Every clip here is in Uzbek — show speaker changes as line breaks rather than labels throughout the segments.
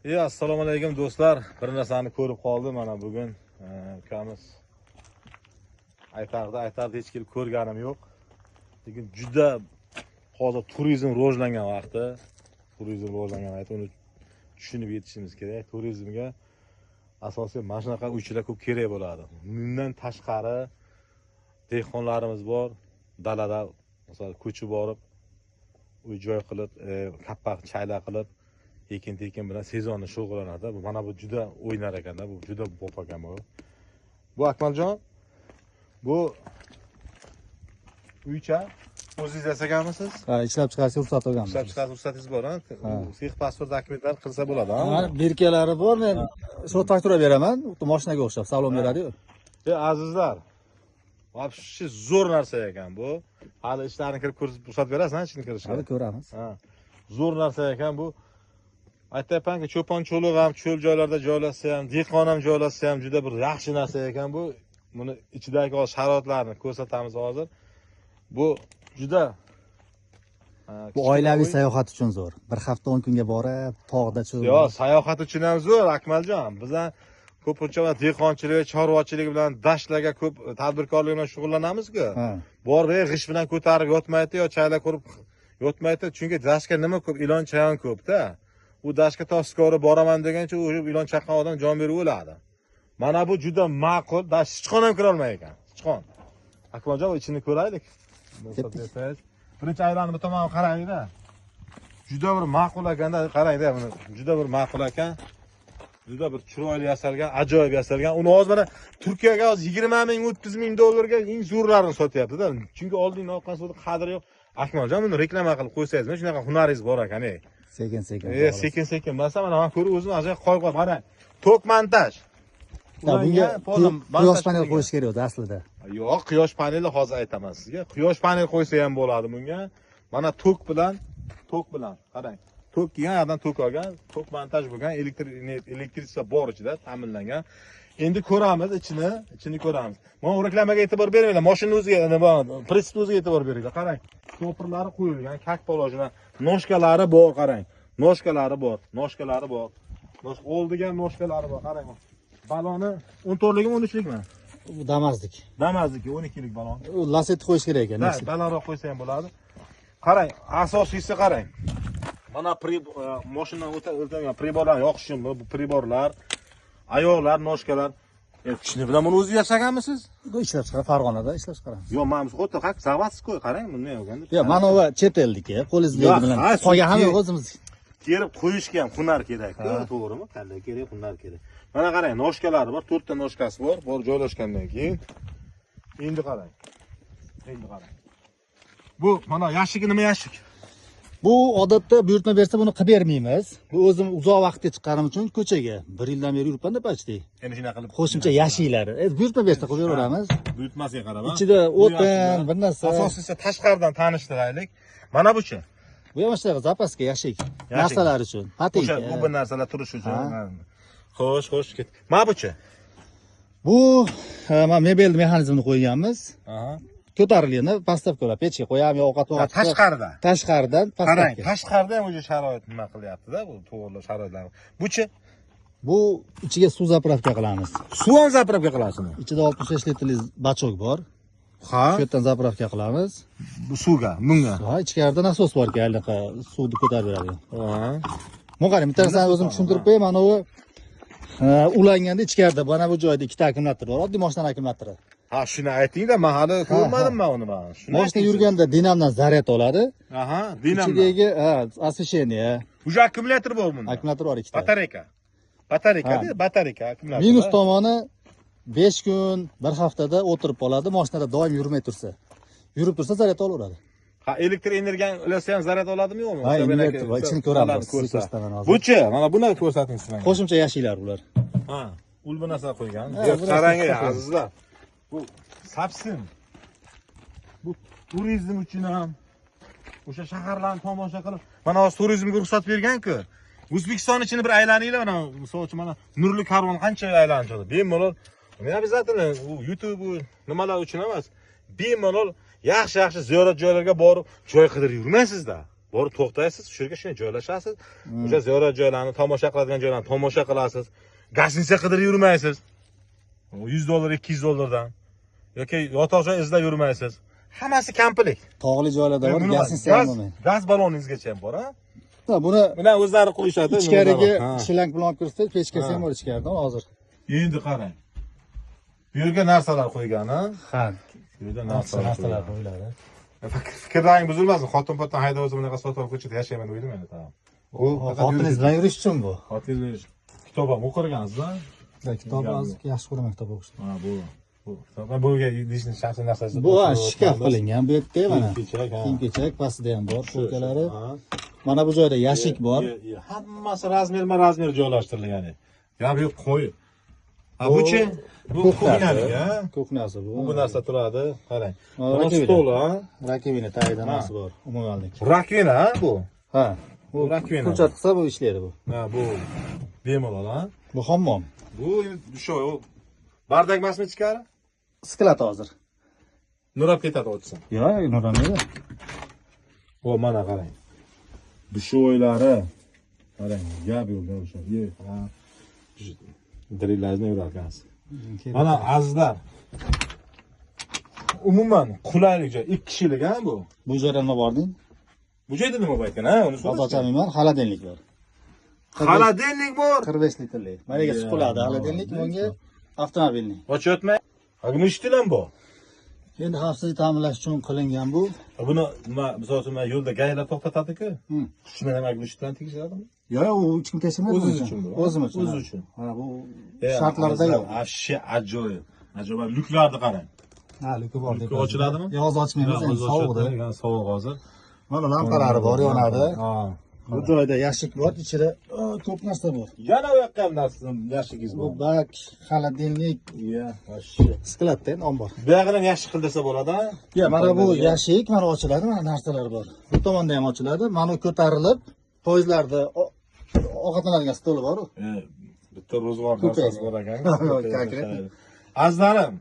Assalomu alaykum do'stlar. Bir narsani ko'rib qoldim mana bugun. Ukamiz aytardi hech kim ko'rganim yo'q. Lekin juda hozir turizm rivojlangan vaqti. Turizm rivojlangan vaqti uni tushunib yetishimiz kerak. Turizmga asosiy mana shunaqa uychilar ko'p kerak bo'ladi. Bundan tashqari dehqonlarimiz bor. Dalada masalan ko'chib borib uy joy qilib, kappaq chayla qilib tekin bilan sezonni shug'ullanadi. Mana bu juda o'ynar ekanda, bu juda bo'p ekan bu. Bu Akmaljon, bu uycha o'zingiz yasaganmisiz?
Ha, ishlab chiqarishga ruxsat olganmiz.
Ishlab chiqarish ruxsatingiz bor, ha? Sex pasport dokumentlar qilsa bo'ladi, ha?
Ha, birkalari bor, men shu faktura beraman, mashinaga o'xshab salom beradi-yu.
Azizlar, вообще zo'r narsa ekan bu. Hali ishlarni kirib ko'rsatib ruxsat berasiz, ha, ichini kirishga?
Hali ko'ramiz.
Ha. Zo'r narsa ekan bu. Aytayapmanki, cho'pon cho'liq ham cho'l joylarda joylashsa ham, dehqon ham joylashsa ham juda bir yaxshi narsa ekan bu. Buni ichidagi sharoitlarni ko'rsatamiz hozir. Bu juda
Bu oilaviy sayohat uchun zo'r. Bir hafta 10 kunga borib, tog'da cho'l.
Yo'q, sayohat uchun ham zo'r, Akmaljon. Bizlar ko'pincha dehqonchilik, chorvachilik bilan dashtlarga ko'p tadbirkorlik bilan shug'ullanamiz-ku. Borib, g'ish bilan ko'tarib yotmaydi yo chayla ko'rib yotmaydi, chunki dashtga nima ko'p, ilon chayon ko'p-da. U dashga toskori boraman degancha u ilon chaqqan odam jon berib o'ladi. Mana bu juda ma'qul. Sichqon ham kira olmaydi ekan. Sichqon. Akmaljon, ichini ko'raylik. Birinchi aylanib bu tomonga qarang-da. Juda bir ma'qul ekanda, qarang-da buni. Juda bir ma'qul ekan. Juda bir chiroyli yasalgan, ajoyib yasalgan. Uni hozir mana Turkiyaga hozir 20 ming, 30 ming dollarga eng zo'rlarini sotyapti-da. Chunki oldin oqqan suvda qadri yo'q. Akmaljon, buni reklama qilib qo'ysangiz, mana shunaqa hunaringiz bor ekan, ey.
Sekin-sekin.
Sekin-sekin. Masalan, mana ko'rib o'zim ajoyib qo'yib, qarang. Tok montaj.
Bunga quyosh panel qo'yish kerak edi aslida.
Yo'q, quyosh paneli hozir aytaman sizga. Quyosh panel qo'ysa ham bo'ladi bunga. Mana tok bilan, qarang. Tok kelgan, yerdan tok olgan, tok montaj bo'lgan, elektritsiyasi bor ichida, ta'minlangan. Endi ko'ramiz ichini ko'ramiz. Mana reklamaga e'tibor bermanglar. Mashina o'ziga, pritsni o'ziga e'tibor beringlar. Qarang. Ko'pirlari qo'yilgan, kak polojina, noshkalari bor, qarang. Noshkalari bor. Oldiga noshkalari bor, qarang. Baloni 14ligimi, 13ligimi?
Bu Damazlik.
Damazniki 12lik balon.
U lasetni qo'yish kerak ekan.
Balandroq qo'ysa ham bo'ladi. Qarang, asosiysi qarang. Mana mashina o'tgan priborlar yoqishim, bu priborlar, ayoqlar, noshkalar. Shuni bilan buni o'zingiz yasaganmisiz?
Bu ishlab chiqarib Farg'onada ishlab chiqaramiz.
Yo'q, men biz o'ta haq zavadskiy, qarang, bunday olganda.
Yo'q, mana bu chet eldiki, qo'lingizga bilan. Qolgan hamma o'zimiz
terib qo'yishga ham hunar kerak-ku, to'g'rimi? Kalla kerak, hunar kerak. Mana qarang, noshkalari bor, 4 ta noshkasi bor joylashgandan keyin. Endi qarang. Bu mana yashigi nima yashik?
Bu odatda buyurtma bersa buni qilib bermaymiz. Bu o'zim uzoq vaqtga chiqqanim uchun ko'chaga 1 yildan beri yuribman deb aytdik.
Endi shunaqa qilib
qo'shimcha yashiklari. Buyurtma bersa qilib beraveramiz.
Buyurtmasiga qarab.
Ichida o'tin, bir narsa.
Asosiysi tashqaridan tanishtiraylik. Mana buchi.
Bu ham shunaqa zapaska yashik. Narsalar uchun. Patenka.
Bu bir narsalar turish uchun. Xo'sh, ket. Mana buchi.
Bu mana mebel mexanizmini qo'yganmiz. Ko'tarilganda postavkalar pechga qo'yamiz, ovqat tashqaridan
qarang, tashqarida ham o'sha sharoit nima qilyapti-da, bu to'g'ri sharoitlar. Buchi?
Bu ichiga suv zapravka qilamiz.
Suv ham zapravka qilasizmi?
Ichida 65 litrlik bachok bor.
Ha.
Shu yerdan zapravka qilamiz.
Bu suvga, bunga.
Ha, ichkarida nasos bor-ku, allaqay suvni ko'tarib beradi.
Ha.
Mo'g'arim, bitta narsani o'zim tushuntirib qo'yay, mana bu ulanganda ichkarida mana bu joyda ikkita akkumulyator bor, oddiy mashina akkumulyatori.
Ha, shuni ayting-da, men hali ko'rmadim men uni.
Mashina yurganda dinamdan zaryad oladi.
Aha, dinam.
Ichidagi освещение.
Uje akkumulyator bor bunda.
Akkumulyator bor ikkita.
Batareyka akkumulyator.
Minus tomoni 5 kun, bir haftada o'tirib qoladi, mashinada doim yurmay tursa. Yurib tursa zaryad olaveradi.
Ha, elektr energiyani ulasa ham zaryad oladimi yo'qmi?
Ha, invertor bor, ichini ko'ramiz.
Buchi, mana buni ko'rsating sizlarga.
Qo'shimcha yashiklar bular.
Ha, ul bu narsa qo'ygan. Qarang, azizlar. Bu sapsin. Bu turizm uchun ham o'sha shaharlarni tomosha qilib, mana hozir turizmga ruxsat bergan-ku. O'zbekiston ichini bir aylaninglar, mana misol uchun mana Nurli karvon qancha aylanadi. Bemalol. Men обязательно YouTube nimalar uchun emas, bemalol yaxshi ziyorat joylarga borib joy qidirib yurmaysizda. borib to'xtaysiz, shu yerga shunday joylashasiz. O'sha ziyorat joylarini, tomosha qiladigan joylarni tomosha qilasiz. Gostinitsa qidirib yurmaysiz. $100, $200 yoki yotoq joy izlab yurmaysiz. Hammasi komplet.
Tog'li joylarda bor, gostinitsa ham bo'lmaydi.
Gaz balloningizgacha ham bor, ha?
Buni
bilan o'zlari quyishadi.
ichkariga shilank bilan kirsa, pechkasi ham bor ichkarida hozir.
Endi qarang. Bu yerga narsalar qo'ygan, ha?
Ha.
Bu yerda narsalar qo'yiladi. Fikrlaring buzilmasin. Xotin-xotin haydab o'zi bunaqa sotib ko'chada yashayman deydi meni, tamam.
U xotiningiz bilan yurish uchun bu.
Xotiningiz kitob ham o'qirgansizda?
Kitob yaxshi ko'raman kitob o'qishni.
Ha, bu. Buga idishning shaxsiy narsasi.
Bu shkaf qilingan bu yerga mana. Kiyim-kechak pastida ham bor, polkalari. Mana bu joyda yashik bor.
Hammasi razmer joylashtirilgan. Gap yo'q, qo'y. Ha, bu-chi? Bu kuxnyalik, ha?
Kuxnyasi bu.
Bu narsa turadi, qarang.
Mana
stol, ha?
Rakivina tayinlanmasi bor, umumanlik.
Rakvina, ha, bu?
Ha.
Bu rakvina.
Ko'chat qilsa bu ishlaydi bu.
Ha, bu bemalol, ha?
Bu hammom.
Bu shu bardak emasmi ichkari?
Sklat hozir.
Nurab ketadi o'tsa.
Yo'q, nuramaydi.
O, mana qarang. Bu sho'ylari. Qarang, gap yo'q o'sha. Ha. Drillazni yurarkansiz. Mana azizlar. Umuman qulaylik joy. 2 kishilik, ha bu?
Bu joyda nima bording?
Bu joyda nima bor ekan, ha? Uni
Hozir ochamayman, xaladenlik bor.
Xaladenlik bor.
45 litrlik. Mana yerga suqiladi xaladenlik, bunga avtomobilning.
Ochayotmay. Buni ishtilan bu.
Endi xavfsizlik ta'minlash uchun qilingan bu.
Buni nima, misol uchun yo'lda gaylar to'xtatadi-ku. Shuni ham aglush bilan tegishiradimi?
Yo'q, u hech kim tekshirmaydi.
O'ziz uchun bu.
O'zim uchun.
O'zi uchun.
Mana bu shartlarda yo'q.
Ashshi ajoyib. Ajoyib luklarni qarang.
Ha, luki bor deb.
Ochiladimi?
Yo'q, hozir ochmaymiz, endi sovuqda.
Sovuq hozir.
Mana lampalari bor, yonadi.
Ha.
Bu joyda yashik bor, ichida ko'p narsa bor.
Yana u yoqqa ham narsa yashigingiz
Bu
bor.
bak, xaladenlik,
Ashshi.
sklatda endi ombor.
Bu yoqdan yashik qildirsa bo'ladi-a?
Yo'q, mana bu yashik, mana ochiladi, mana narsalar bor. Bu tomonda ham ochiladi, mana ko'tarilib, poyezdlarda ovqatlanadigan stoli bor-ku.
Bitta ro'zg'or narsasi bor ekan.
Konkret.
Azizlarim,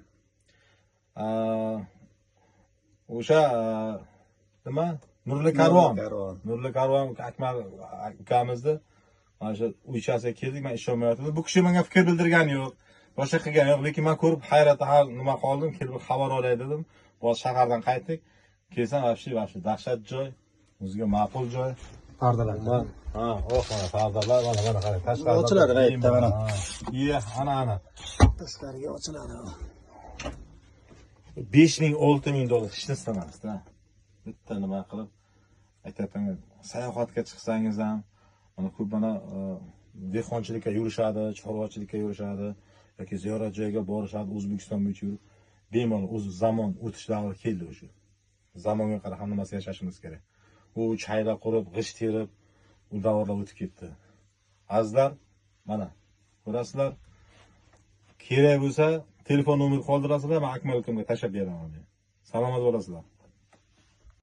o'sha nima? Nurli Karvon. Nurli Karvon Akmal ukamizni mana shu uychasiga keldik, men ishonmayotgandim. Bu kishi menga fikr bildirgani yo'q. Boshqa qilgani yo'q, lekin men ko'rib hayratda nima qoldim, kelib xabar olay dedim. Boz shahardan qaytdik. Kelsam vobshe dahshat joy, o'ziga ma'qul joy.
Pardalar.
Ha, mana pardalar, mana qarang, tashqarida.
Ochiladi g'ayibda mana.
Iya, ana.
Tashqariga ochiladi.
5,000-6,000 hech narsa emas-da. Bitta nima qilib aytayapman, sayohatga chiqsangiz ham, mana ko'p mana dehqonchilikka yurishadi, chorvachilikka yurishadi yoki ziyorat joyiga borishadi, O'zbekiston bo'yicha yurib, bemalol o'zi zamon o'tish davri keldi o'sha. Zamonga qarab hamma narsa yashashimiz kerak. U chayla qurib, g'isht terib, u davrlar o'tib ketdi. Azizlar, mana ko'rasizlar. Kerak bo'lsa, telefon nomer qoldirasizlar, men Akmal akamga tashlab beraman. Salomat bo'lasizlar.